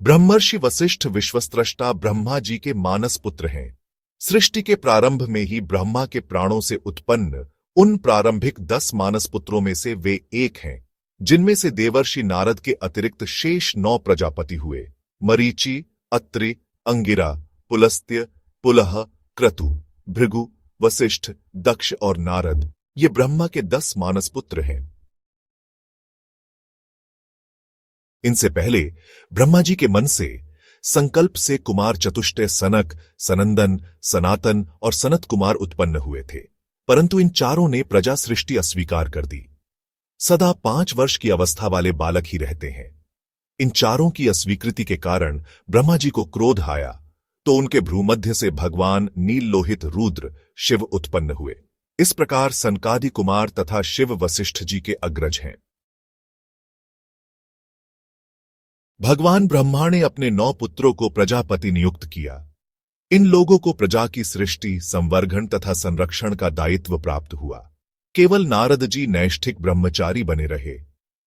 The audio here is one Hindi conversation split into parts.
ब्रह्मर्षि वशिष्ठ विश्वस्रष्टा ब्रह्मा जी के मानस पुत्र हैं। सृष्टि के प्रारंभ में ही ब्रह्मा के प्राणों से उत्पन्न उन प्रारंभिक 10 मानस पुत्रों में से वे एक हैं, जिनमें से देवर्षि नारद के अतिरिक्त शेष 9 प्रजापति हुए। मरीचि, अत्रि, अंगिरा, पुलस्त्य, पुलह, क्रतु, भृगु, वशिष्ठ, दक्ष और नारद ये ब्रह्मा के 10 मानस पुत्र हैं। इनसे पहले ब्रह्मा जी के मन से संकल्प से कुमार चतुष्टय सनक, सनंदन, सनातन और सनत कुमार उत्पन्न हुए थे, परंतु इन चारों ने प्रजा सृष्टि अस्वीकार कर दी। सदा 5 वर्ष की अवस्था वाले बालक ही रहते हैं। इन चारों की अस्वीकृति के कारण ब्रह्मा जी को क्रोध आया, तो उनके भ्रूमध्य से भगवान नील लोहित रुद्र शिव उत्पन्न हुए। इस प्रकार सनकादि कुमार तथा शिव वशिष्ठ जी के अग्रज हैं। भगवान ब्रह्मा ने अपने 9 पुत्रों को प्रजापति नियुक्त किया। इन लोगों को प्रजा की सृष्टि, संवर्धन तथा संरक्षण का दायित्व प्राप्त हुआ। केवल नारद जी नैष्ठिक ब्रह्मचारी बने रहे।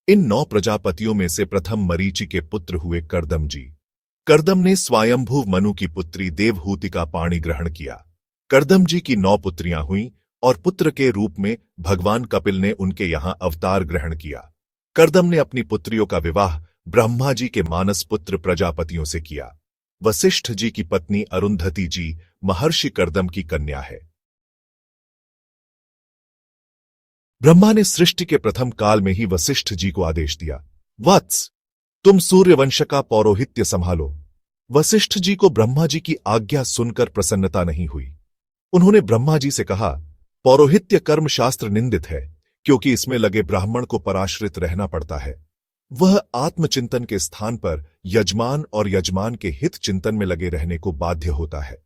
इन 9 प्रजापतियों में से प्रथम मरीचि के पुत्र हुए कर्दम जी। कर्दम ने स्वयंभू मनु की पुत्री देवहूति का पाणी ग्रहण किया। कर्दम जी की 9 पुत्रियां हुईं और पुत्र के रूप में भगवान कपिल ने उनके यहां अवतार ग्रहण किया। कर्दम ने अपनी पुत्रियों का विवाह ब्रह्मा जी के मानस पुत्र प्रजापतियों से किया। वशिष्ठ जी की पत्नी अरुंधति जी महर्षि कर्दम की कन्या है। ब्रह्मा ने सृष्टि के प्रथम काल में ही वशिष्ठ जी को आदेश दिया, वत्स, तुम सूर्यवंश का पौरोहित्य संभालो। वशिष्ठ जी को ब्रह्मा जी की आज्ञा सुनकर प्रसन्नता नहीं हुई। उन्होंने ब्रह्मा जी से कहा, पौरोहित्य कर्म शास्त्र निंदित है, क्योंकि इसमें लगे ब्राह्मण को पराश्रित रहना पड़ता है। वह आत्मचिंतन के स्थान पर यजमान और यजमान के हित चिंतन में लगे रहने को बाध्य होता है।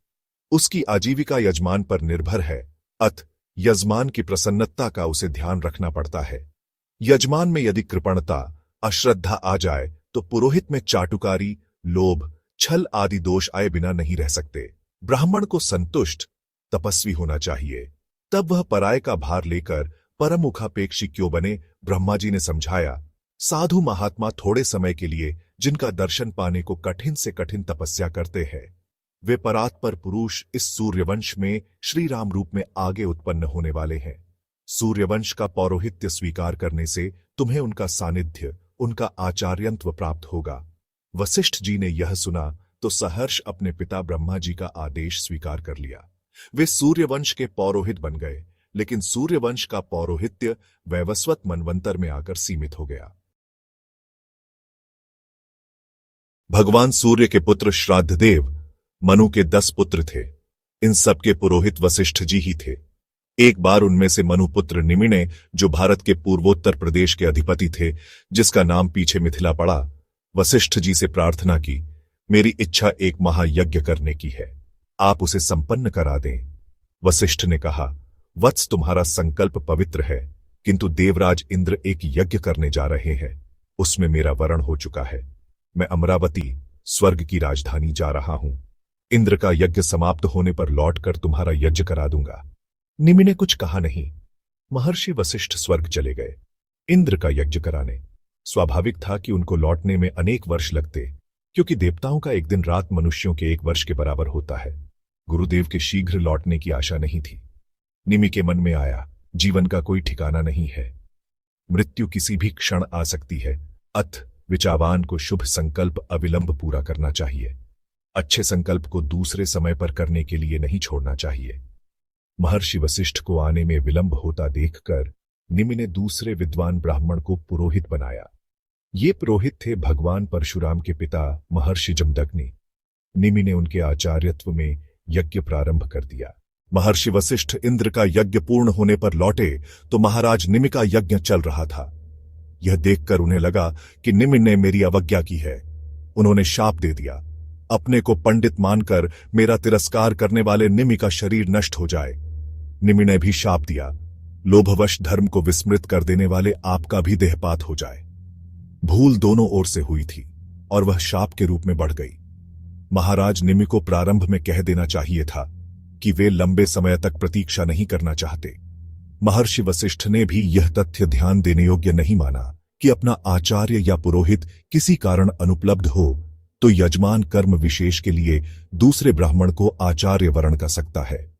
उसकी आजीविका यजमान पर निर्भर है, अतः यजमान की प्रसन्नता का उसे ध्यान रखना पड़ता है। यजमान में यदि कृपणता, अश्रद्धा आ जाए तो पुरोहित में चाटुकारी, लोभ, छल आदि दोष आए बिना नहीं रह सकते। ब्राह्मण को संतुष्ट, तपस्वी होना चाहिए, तब वह पराय का भार लेकर परमुखापेक्षी क्यों बने। ब्रह्मा जी ने समझाया, साधु महात्मा थोड़े समय के लिए जिनका दर्शन पाने को कठिन से कठिन तपस्या करते हैं, वे परात्पर पुरुष इस सूर्यवंश में श्री राम रूप में आगे उत्पन्न होने वाले हैं। सूर्यवंश का पौरोहित्य स्वीकार करने से तुम्हें उनका सानिध्य, उनका आचार्यत्व प्राप्त होगा। वशिष्ठ जी ने यह सुना तो सहर्ष अपने पिता ब्रह्मा जी का आदेश स्वीकार कर लिया। वे सूर्यवंश के पौरोहित बन गए, लेकिन सूर्यवंश का पौरोहित्य वैवस्वत मनवंतर में आकर सीमित हो गया। भगवान सूर्य के पुत्र श्राद्धदेव मनु के 10 पुत्र थे। इन सबके पुरोहित वशिष्ठ जी ही थे। एक बार उनमें से मनु पुत्र निमिने, जो भारत के पूर्वोत्तर प्रदेश के अधिपति थे, जिसका नाम पीछे मिथिला पड़ा, वशिष्ठ जी से प्रार्थना की, मेरी इच्छा एक महायज्ञ करने की है, आप उसे संपन्न करा दें। वशिष्ठ ने कहा, वत्स, तुम्हारा संकल्प पवित्र है, किंतु देवराज इंद्र एक यज्ञ करने जा रहे हैं, उसमें मेरा वरण हो चुका है। मैं अमरावती, स्वर्ग की राजधानी जा रहा हूं। इंद्र का यज्ञ समाप्त होने पर लौटकर तुम्हारा यज्ञ करा दूंगा। निमि ने कुछ कहा नहीं। महर्षि वशिष्ठ स्वर्ग चले गए इंद्र का यज्ञ कराने। स्वाभाविक था कि उनको लौटने में अनेक वर्ष लगते, क्योंकि देवताओं का एक दिन रात मनुष्यों के 1 वर्ष के बराबर होता है। गुरुदेव के शीघ्र लौटने की आशा नहीं थी। निमि के मन में आया, जीवन का कोई ठिकाना नहीं है, मृत्यु किसी भी क्षण आ सकती है, अतः विचावान को शुभ संकल्प अविलंब पूरा करना चाहिए। अच्छे संकल्प को दूसरे समय पर करने के लिए नहीं छोड़ना चाहिए। महर्षि वशिष्ठ को आने में विलंब होता देखकर निमि ने दूसरे विद्वान ब्राह्मण को पुरोहित बनाया। ये पुरोहित थे भगवान परशुराम के पिता महर्षि जमदग्नि। निमि ने उनके आचार्यत्व में यज्ञ प्रारंभ कर दिया। महर्षि वशिष्ठ इंद्र का यज्ञ पूर्ण होने पर लौटे तो महाराज निमि का यज्ञ चल रहा था। यह देखकर उन्हें लगा कि निमि ने मेरी अवज्ञा की है। उन्होंने शाप दे दिया, अपने को पंडित मानकर मेरा तिरस्कार करने वाले निमि का शरीर नष्ट हो जाए। निमि ने भी शाप दिया, लोभवश धर्म को विस्मृत कर देने वाले आपका भी देहपात हो जाए। भूल दोनों ओर से हुई थी और वह शाप के रूप में बढ़ गई। महाराज निमि को प्रारंभ में कह देना चाहिए था कि वे लंबे समय तक प्रतीक्षा नहीं करना चाहते। महर्षि वशिष्ठ ने भी यह तथ्य ध्यान देने योग्य नहीं माना कि अपना आचार्य या पुरोहित किसी कारण अनुपलब्ध हो तो यजमान कर्म विशेष के लिए दूसरे ब्राह्मण को आचार्य वर्ण कर सकता है।